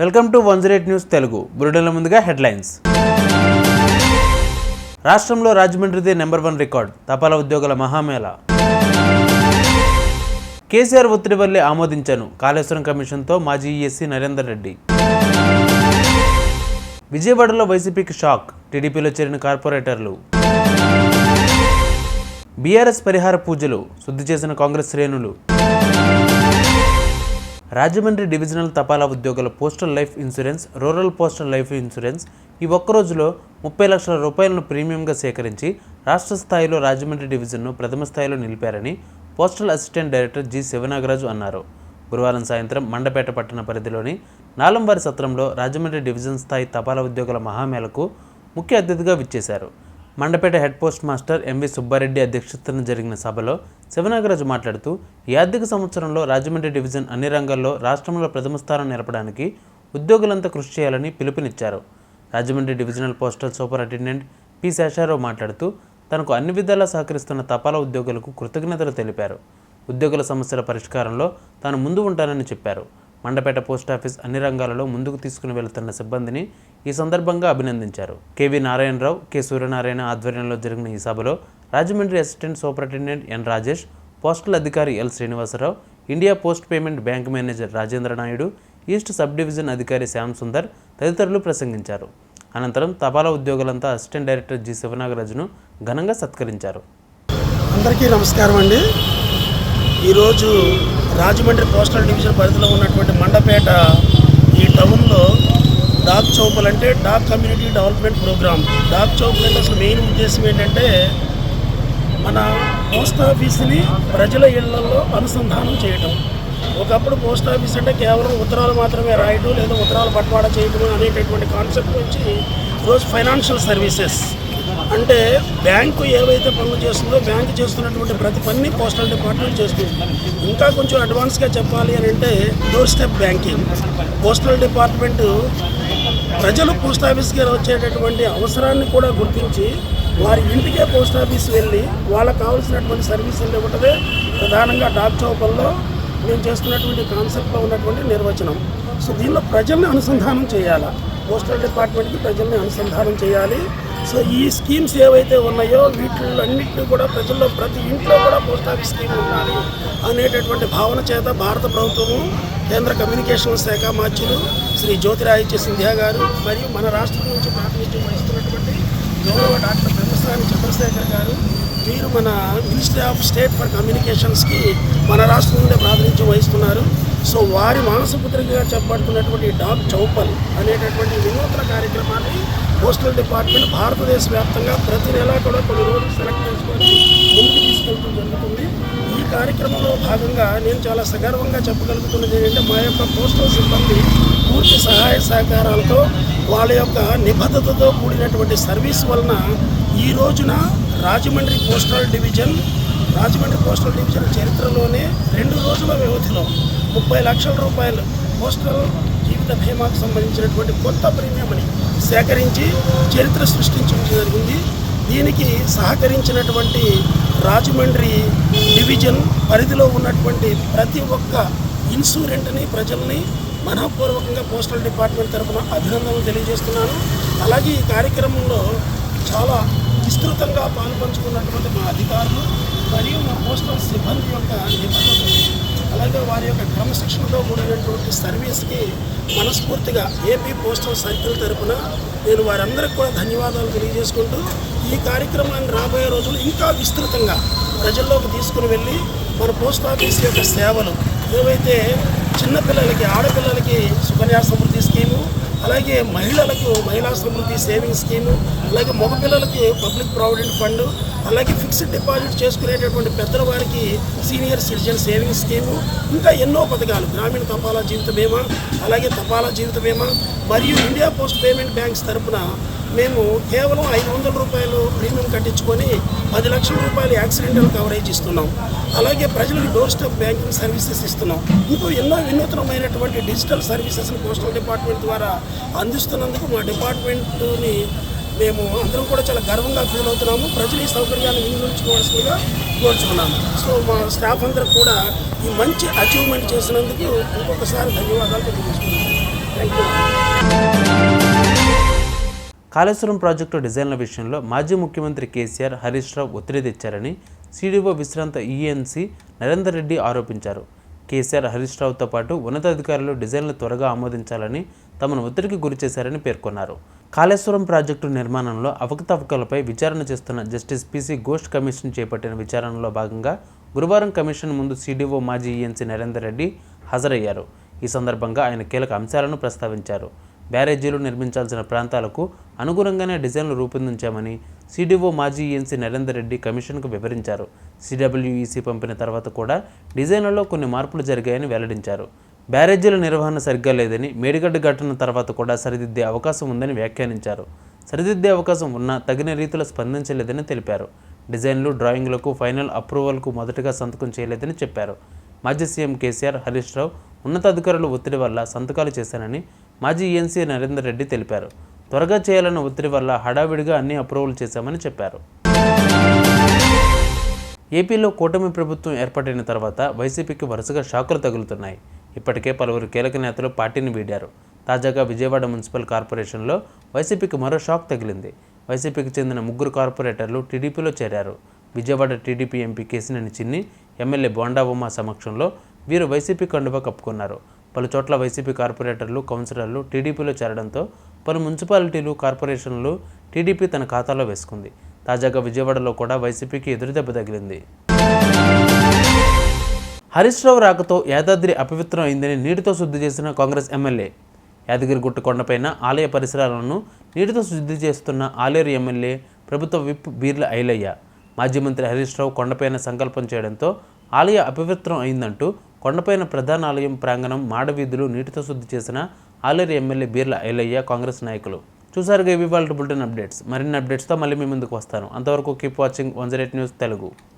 Welcome to 108 news Telugu. బులెటిన్ల ముందుగా headlines. రాష్ట్రంలో రాజమండ్రిదే నెంబర్ 1 రికార్డ్, తపాలా ఉద్యోగుల మహామేళా. కేసీఆర్ ఒత్తిడి వల్లే ఆమోదించాను, కాళేశ్వరం కమిషన్తో మాజీ ఈఎస్సీ నరేందర్ రెడ్డి. విజయవాడలో వైసీపీకి షాక్, టీడీపీలో చేరిన కార్పొరేటర్లు. బీఆర్ఎస్ పరిహార పూజలు, శుద్ధి చేసిన కాంగ్రెస్ శ్రేణులు. రాజమండ్రి డివిజనల్ తపాలా ఉద్యోగుల postal life insurance, rural postal life insurance ఈ ఒక్క రోజులో 30 లక్షల రూపాయలను ప్రీమియంగా సేకరించి రాష్ట్ర స్థాయిలో రాజమండ్రి డివిజన్ను ప్రథమ స్థాయిలో నిలిపారని postal assistant director G Sivanagaraju అన్నారు. గురువారం సాయంత్రం మండపేట పట్టణ పరిధిలోని నాలంవారి సత్రంలో రాజమండ్రి డివిజన్ స్థాయి తపాలా ఉద్యోగుల మహామేళకు ముఖ్య అతిథిగా విచ్చేశారు. Mandapeta head post master M V Subbareddy అధ్యక్షతన జరిగిన సభలో శివనాగరాజు మాట్లాడుతూ, ఈ ఆర్థిక సంవత్సరంలో రాజమండ్రి డివిజన్ అన్ని రంగాల్లో రాష్ట్రంలో ప్రథమ స్థానం నిలపడానికి ఉద్యోగులంతా కృషి చేయాలని పిలుపునిచ్చారు. Rajahmundry divisional postal superintendent P Sesha Rao మాట్లాడుతూ, తనకు అన్ని విధాలా సహకరిస్తున్న తపాలా ఉద్యోగులకు కృతజ్ఞతలు తెలిపారు. ఉద్యోగుల సమస్యల పరిష్కారంలో తాను ముందు ఉంటానని చెప్పారు. మండపేట పోస్టాఫీస్ అన్ని రంగాలలో ముందుకు తీసుకుని వెళుతున్న సిబ్బందిని ఈ సందర్భంగా అభినందించారు. కెవి నారాయణరావు, కె సూర్యనారాయణ ఆధ్వర్యంలో జరిగిన ఈ సభలో Rajahmundry assistant superintendent N Rajesh, postal అధికారి L Srinivasarao, India post payment bank manager Rajendra Naidu, east sub division అధికారి శ్యామ్ సుందర్ తదితరులు ప్రసంగించారు. అనంతరం తపాలా ఉద్యోగులంతా అసిస్టెంట్ డైరెక్టర్ జి శివనాగరాజును ఘనంగా సత్కరించారు. అందరికీ నమస్కారం అండి. ఈరోజు రాజమండ్రి పోస్టల్ డివిజన్ పరిధిలో ఉన్నటువంటి మండపేట ఈ టౌన్లో డాక్ చౌపల్ అంటే Dak community development programme. Dak Chaupal అంటే అసలు మెయిన్ ఉద్దేశం ఏంటంటే మన పోస్ట్ ఆఫీస్ని ప్రజల ఇళ్లలో అనుసంధానం చేయటం. ఒకప్పుడు పోస్ట్ ఆఫీస్ అంటే కేవలం ఉత్తరాలు మాత్రమే రాయటం లేదా ఉత్తరాలు బట్వాడా చేయటం అనేటటువంటి కాన్సెప్ట్ నుంచి ఈరోజు ఫైనాన్షియల్ సర్వీసెస్ అంటే బ్యాంకు ఏవైతే పనులు చేస్తుందో బ్యాంకు చేస్తున్నటువంటి ప్రతి పని పోస్టల్ డిపార్ట్మెంట్ చేస్తుంది. ఇంకా కొంచెం అడ్వాన్స్గా చెప్పాలి అని అంటే door step banking. Postal department ప్రజలు పోస్ట్ ఆఫీస్కి వచ్చేటటువంటి అవసరాన్ని కూడా గుర్తించి వారి ఇంటికే పోస్ట్ ఆఫీస్ వెళ్ళి వాళ్ళకు కావాల్సినటువంటి సర్వీసులు ఇవ్వటమే ప్రధానంగా డాక్ చౌపల్లో మేము చేస్తున్నటువంటి కాన్సెప్ట్లో ఉన్నటువంటి నిర్వచనం. సో దీనిలో ప్రజల్ని అనుసంధానం చేయాలి, పోస్టల్ డిపార్ట్మెంట్కి ప్రజల్ని అనుసంధానం చేయాలి. సో ఈ స్కీమ్స్ ఏవైతే ఉన్నాయో వీటిలన్నింటినీ కూడా ప్రజల్లో ప్రతి ఇంట్లో కూడా పోస్ట్ ఆఫీస్ స్కీమ్ ఉండాలి అనేటటువంటి భావన చేత భారత ప్రభుత్వము, కేంద్ర కమ్యూనికేషన్ శాఖ మార్చులు శ్రీ జ్యోతిరాదిత్య సింధియా గారు మరియు మన రాష్ట్రం నుంచి ప్రాతినిధ్యం వహిస్తున్నటువంటి గౌరవ డాక్టర్ బ్రహ్మశ్రాని చంద్రశేఖర్ గారు వీరు మన మినిస్ట్రీ ఆఫ్ స్టేట్ ఫర్ కమ్యూనికేషన్స్కి మన రాష్ట్రం నుండే ప్రాతినిధ్యం వహిస్తున్నారు. సో వారి మానసపుత్రికగా చెప్పబడుతున్నటువంటి డాక్ చౌపల్ అనేటటువంటి వినూత్న కార్యక్రమాన్ని పోస్టల్ డిపార్ట్మెంట్ భారతదేశ వ్యాప్తంగా ప్రతి నెలా కూడా కొన్ని రోజులు సెలెక్ట్ చేసుకొని ముందుకు తీసుకెళ్తూ జరుగుతుంది. ఈ కార్యక్రమంలో భాగంగా నేను చాలా సగర్వంగా చెప్పగలుగుతున్నది ఏంటంటే మా యొక్క పోస్టల్ సిబ్బంది పూర్తి సహాయ సహకారాలతో వాళ్ళ యొక్క నిబద్ధతతో కూడినటువంటి సర్వీస్ వలన ఈ రోజున రాజమండ్రి పోస్టల్ డివిజన్ చరిత్రలోనే 2 రోజుల వ్యవధిలో 30 లక్షల రూపాయలు పోస్టల్ జీవిత బీమాకు సంబంధించినటువంటి కొత్త ప్రీమియంని సేకరించి చరిత్ర సృష్టించడం జరిగింది. దీనికి సహకరించినటువంటి రాజమండ్రి డివిజన్ పరిధిలో ఉన్నటువంటి ప్రతి ఒక్క ఇన్సూరెంట్ని ప్రజల్ని మనఃపూర్వకంగా పోస్టల్ డిపార్ట్మెంట్ తరఫున అభినందనలు తెలియజేస్తున్నాను. అలాగే ఈ కార్యక్రమంలో చాలా విస్తృతంగా పాల్పంచుకున్నటువంటి మా అధికారులు మరియు మా పోస్టల్ సిబ్బంది యొక్క నిబద్ధతని అలాగే వారి యొక్క క్రమశిక్షణతో కూడినటువంటి సర్వీస్కి మనస్ఫూర్తిగా ఏపీ పోస్టల్ సర్కిల్ తరఫున నేను వారందరికీ కూడా ధన్యవాదాలు తెలియజేసుకుంటూ ఈ కార్యక్రమాన్ని రాబోయే రోజులు ఇంకా విస్తృతంగా ప్రజల్లోకి తీసుకుని వెళ్ళి మన పోస్ట్ ఆఫీస్ యొక్క సేవలు ఏవైతే చిన్నపిల్లలకి ఆడపిల్లలకి సుకన్యా సమృద్ధి స్కీము, అలాగే మహిళలకు మహిళా సమృద్ధి సేవింగ్ స్కీము, అలాగే మగపిల్లలకి పబ్లిక్ ప్రావిడెంట్ ఫండ్, అలాగే ఫిక్స్డ్ డిపాజిట్ చేసుకునేటటువంటి పెద్దల వారికి సీనియర్ సిటిజన్ సేవింగ్ స్కీము, ఇంకా ఎన్నో పథకాలు, గ్రామీణ తపాలా జీవిత బీమా, అలాగే తపాలా జీవిత బీమా మరియు ఇండియా పోస్ట్ పేమెంట్ బ్యాంక్స్ తరఫున మేము కేవలం 500 రూపాయలు ప్రీమియం కట్టించుకొని 10 లక్షల రూపాయలు యాక్సిడెంటల్ కవరేజ్ ఇస్తున్నాం. అలాగే ప్రజలకు డోర్ స్టెప్ బ్యాంకింగ్ సర్వీసెస్ ఇస్తున్నాం. ఇంకో ఎన్నో వినూత్నమైనటువంటి డిజిటల్ సర్వీసెస్ని పోస్టల్ డిపార్ట్మెంట్ ద్వారా అందిస్తున్నందుకు మా డిపార్ట్మెంట్ని మేము అందరం కూడా చాలా గర్వంగా ఫీల్ అవుతున్నాము. ప్రజలు ఈ సౌకర్యాన్ని వినియోగించుకోవాల్సిందిగా కోరుచున్నాము. సో మా స్టాఫ్ అందరూ కూడా ఈ మంచి అచీవ్మెంట్ చేసినందుకు ఇంకొకసారి ధన్యవాదాలు తెలియజేస్తున్నాను. Thank you. కాళేశ్వరం ప్రాజెక్టు డిజైన్ల విషయంలో మాజీ ముఖ్యమంత్రి కేసీఆర్, హరీష్ రావు ఒత్తిడి తెచ్చారని సిడిఓ విశ్రాంత ఈఎన్సీ నరేందర్ రెడ్డి ఆరోపించారు. కేసీఆర్, హరీష్ రావుతో పాటు ఉన్నతాధికారులు డిజైన్లు త్వరగా ఆమోదించాలని తమను ఒత్తిడికి గురిచేశారని పేర్కొన్నారు. కాళేశ్వరం ప్రాజెక్టు నిర్మాణంలో అవకతవకలపై విచారణ చేస్తున్న జస్టిస్ పిసి ఘోష్ కమిషన్ చేపట్టిన విచారణలో భాగంగా గురువారం కమిషన్ ముందు సిడిఓ మాజీ ఈఎన్సీ నరేందర్ రెడ్డి హాజరయ్యారు. ఈ సందర్భంగా ఆయన కీలక అంశాలను ప్రస్తావించారు. బ్యారేజీలు నిర్మించాల్సిన ప్రాంతాలకు అనుగుణంగానే డిజైన్లు రూపొందించామని సిడిఓ మాజీ ఈఎన్సీ నరేందర్ రెడ్డి కమిషన్కు వివరించారు. సిడబ్ల్యూఈసీ పంపిన తర్వాత కూడా డిజైన్లలో కొన్ని మార్పులు జరిగాయని వెల్లడించారు. బ్యారేజీల నిర్వహణ సరిగ్గా లేదని, మేడిగడ్డ ఘటన తర్వాత కూడా సరిదిద్దే అవకాశం ఉందని వ్యాఖ్యానించారు. సరిదిద్దే అవకాశం ఉన్నా తగిన రీతిలో స్పందించలేదని తెలిపారు. డిజైన్లు, డ్రాయింగ్లకు ఫైనల్ అప్రూవల్కు మొదటగా సంతకం చేయలేదని చెప్పారు. మాజీ సీఎం కేసీఆర్, హరీష్ రావు ఉన్నతాధికారుల ఒత్తిడి వల్ల సంతకాలు చేశానని మాజీ ఈఎన్సీ నరేందర్ రెడ్డి తెలిపారు. త్వరగా చేయాలన్న ఒత్తిడి వల్ల హడావిడిగా అన్ని అప్రూవల్ చేశామని చెప్పారు. ఏపీలో కూటమి ప్రభుత్వం ఏర్పాటైన తర్వాత వైసీపీకి వరుసగా షాకులు తగులుతున్నాయి. ఇప్పటికే పలువురు కీలక నేతలు పార్టీని వీడారు. తాజాగా విజయవాడ మున్సిపల్ కార్పొరేషన్లో వైసీపీకి మరో షాక్ తగిలింది. వైసీపీకి చెందిన 3 కార్పొరేటర్లు టీడీపీలో చేరారు. విజయవాడ టీడీపీ ఎంపీ కేశినేని చిన్ని, ఎమ్మెల్యే బోండా ఉమ సమక్షంలో వీరు వైసీపీ కండువా కప్పుకున్నారు. పలు చోట్ల వైసీపీ కార్పొరేటర్లు, కౌన్సిలర్లు టీడీపీలో చేరడంతో పలు మున్సిపాలిటీలు, కార్పొరేషన్లు టీడీపీ తన ఖాతాలో వేసుకుంది. తాజాగా విజయవాడలో కూడా వైసీపీకి ఎదురుదెబ్బ తగిలింది. హరీష్ రావు రాకతో యాదాద్రి అపవిత్రం అయిందని నీటితో శుద్ధి చేసిన కాంగ్రెస్ ఎమ్మెల్యే. యాదగిరిగుట్ట కొండపైన ఆలయ పరిసరాలను నీటితో శుద్ధి చేస్తున్న ఆలేరు ఎమ్మెల్యే ప్రభుత్వ విప్ బీర్ల ఐలయ్య. మాజీ మంత్రి హరీష్ రావు కొండపైన సంకల్పం చేయడంతో ఆలయ అపవిత్రం అయిందంటూ కొండపైన ప్రధాన ఆలయం ప్రాంగణం, మాడవీధులు నీటితో శుద్ధి చేసిన ఆలేరు ఎమ్మెల్యే బీర్ల ఐలయ్య, కాంగ్రెస్ నాయకులు. చూసారుగా ఇవి వాళ్ళ బులెటిన్ అప్డేట్స్. మరిన్ని అప్డేట్స్తో మళ్ళీ మీ ముందుకు వస్తాను. అంతవరకు కీప్ వాచింగ్ 108 న్యూస్ తెలుగు.